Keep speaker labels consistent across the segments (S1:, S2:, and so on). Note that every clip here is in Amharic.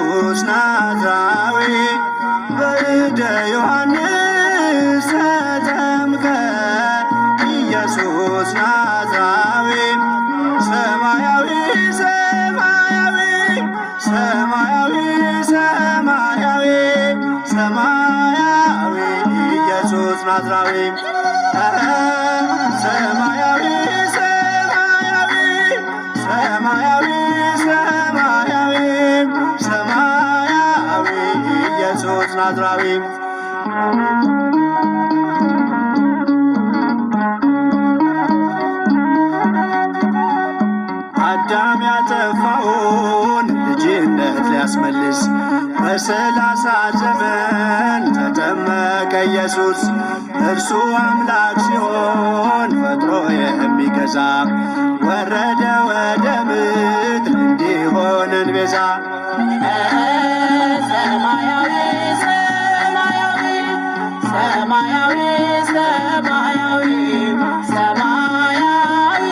S1: ኢየሱስ ናዝራዊ በእደ ዮሐንስ ተጠምቀ ኢየሱስ ናዝራዊ ሰማያዊ ሰማያዊ ሰማያዊ ሰማያዊ ሰማያዊ ኢየሱስ ናዝራዊ ሰማያዊ ሰማያዊ ሰማያዊ ሰማያዊ ሰማያዊ ኢየሱስ ናዝራዊ አዳም ያጠፋውን ልጅነት ሊያስመልስ በ30 ዘመን ተጠመቀ ኢየሱስ። እርሱ አምላክ ሲሆን ፈጥሮ የሚገዛ ወረደ ወደ ምድር እንዲሆንን ቤዛ።
S2: ሰማያዊ ሰማያዊ ሰማያዊ ሰማያዊ ሰማያዊ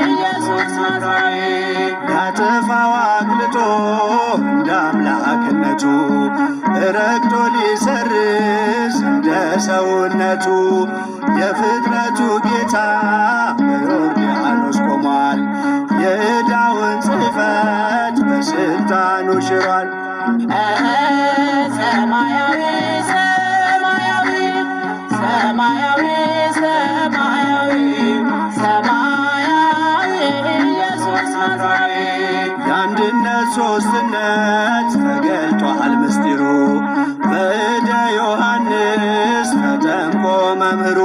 S2: ኢየሱስ ናዝራዊ
S1: ያጠፋው አቅልጦ እንደ አምላክነቱ ረግጦ ሊሰርዝ እንደ ሰውነቱ የፍጥረቱ ጌታ በዮርዳኖስ ቆሟል። የዕዳውን ጽሕፈት በስልጣኑ ሽሯል።
S2: ሰማያዊ ሰማያዊ ሰማያዊ ሰማያዊ ሰማያዊ ኢየሱስ ናዝራዊ
S1: የአንድነት ሦስትነት ተገልጧል ምስጢሩ በእደ ዮሐንስ ተጠምቆ መምህሩ።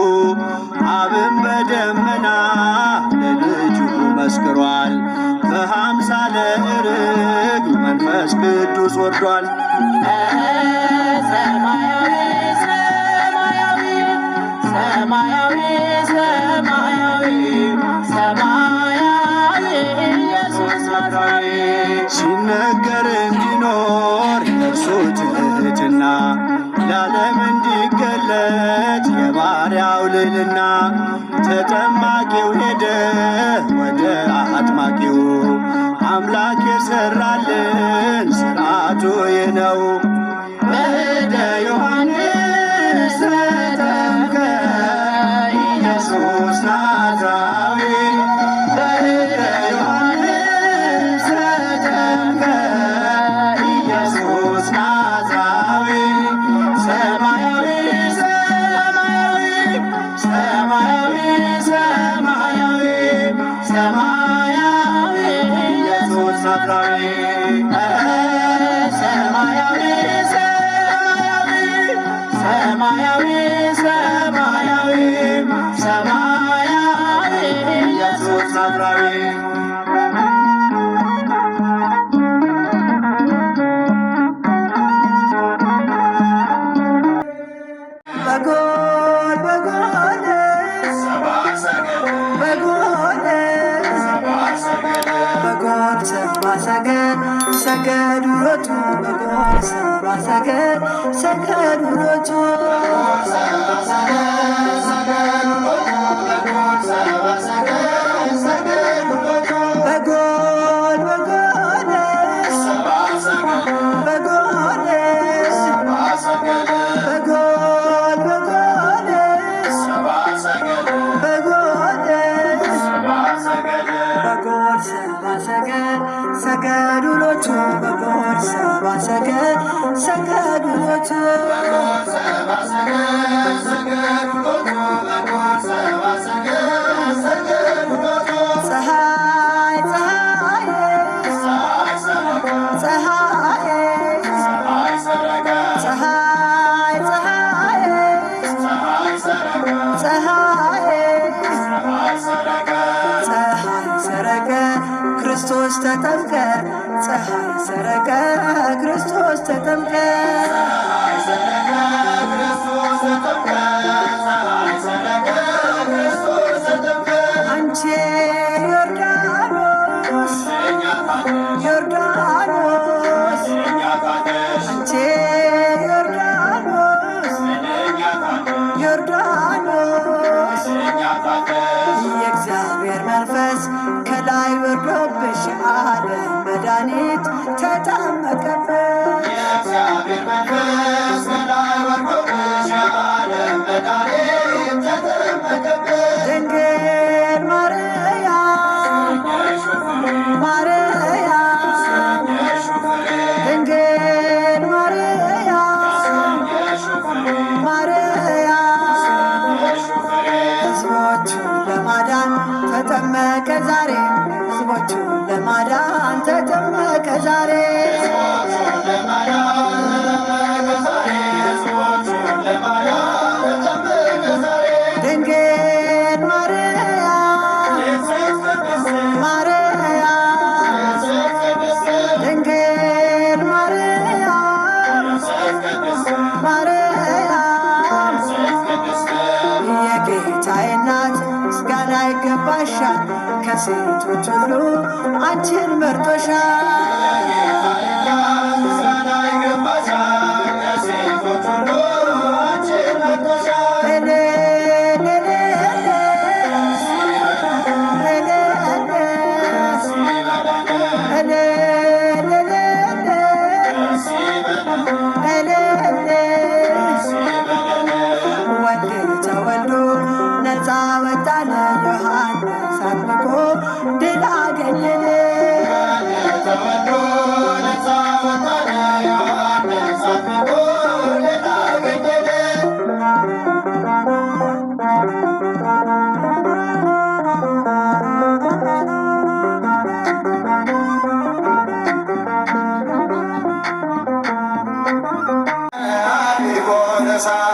S1: አብን በደመና ለልጁ መስክሯል። በአምሳለ ርግብ መንፈስ ቅዱስ ወርዷል።
S2: ሰማያዊ ሰማያዊ ሰማያዊ ሰማያዊ ሰማያዊ ኢየሱስ ናዝራዊ
S1: ሲነገር እንዲኖር የእርሱ ትሕትና ለዓለም እንዲገለጥ የባሪያው ልዕልና። ተጠማቂው ሄደ ወደ አጥማቂው አምላክ የሠራልን ሥርዓቱ ይህ ነው። በእደ ዮሐንስ ተጠምቀ ኢየሱስ ናዝራዊ በእደ ዮሐንስ ተጠምቀ ኢየሱስ ናዝራዊ ሰማያዊ ሰማያዊ ሰማያዊ ሰማያዊ ሰማያዊ ኢየሱስ ናዝራዊ ሰማያዊ ሰማያዊ ሰማያዊ ሰማያዊ ኢየሱስ ናዝራዊ
S2: በጎል በጎል በጎል በጎል ሰብአ ሰገል ሰገዱ ሎቱ በጎል ሰብአ ሰገል ሰገዱ ሎቱ በጎል በጎል በጎል በጎል በጎል በጎል በጎል ሰብአ ሰገል ሰገዱ ሎቱ በጎል ሰብአ ሰገል ሰገዱ ሎቱ ፀሐይ ፀሐይ ፀሐይ ፀሐይ ፀሐይ ፀሐይ ሰረቀ ክርስቶስ ተጠምቀ ፀሐይ ሰረቀ ክርስቶስ ተጠምቀ አንቺ ዮርዳኖስ ዮርዳኖስ አንቺ ዮርዳኖስ ዮርዳኖስ የእግዚአብሔር መንፈስ ከላይ ወርዶብሽ ዓለም መድኃኒት ተጠመቀብሽ
S1: እግዚአብሔር መንፈስ ከላይ ወርዶብሽ የዓለም መድኃኒት ተጠመቀብሽ።
S2: ድንግል ማርያም ማርያም ድንግል ማርያም ማርያም ሕዝቦቹን ለማዳን ተጠመቀ ዛሬ ሕዝቦቹን ለማዳን ተጠመቀ ዛሬ ድንግል ማርያም ማርያም ድንግል ማርያም ማርያም የጌታዬ እናት ምስጋና ይገባሻል ከሴቶች ሁሉ አንቺን መርጦሻል። ወልድ ተወልዶ ነፃ ወጣን ዮሐንስ አጥምቆ ድል አገኘን።
S1: ሳ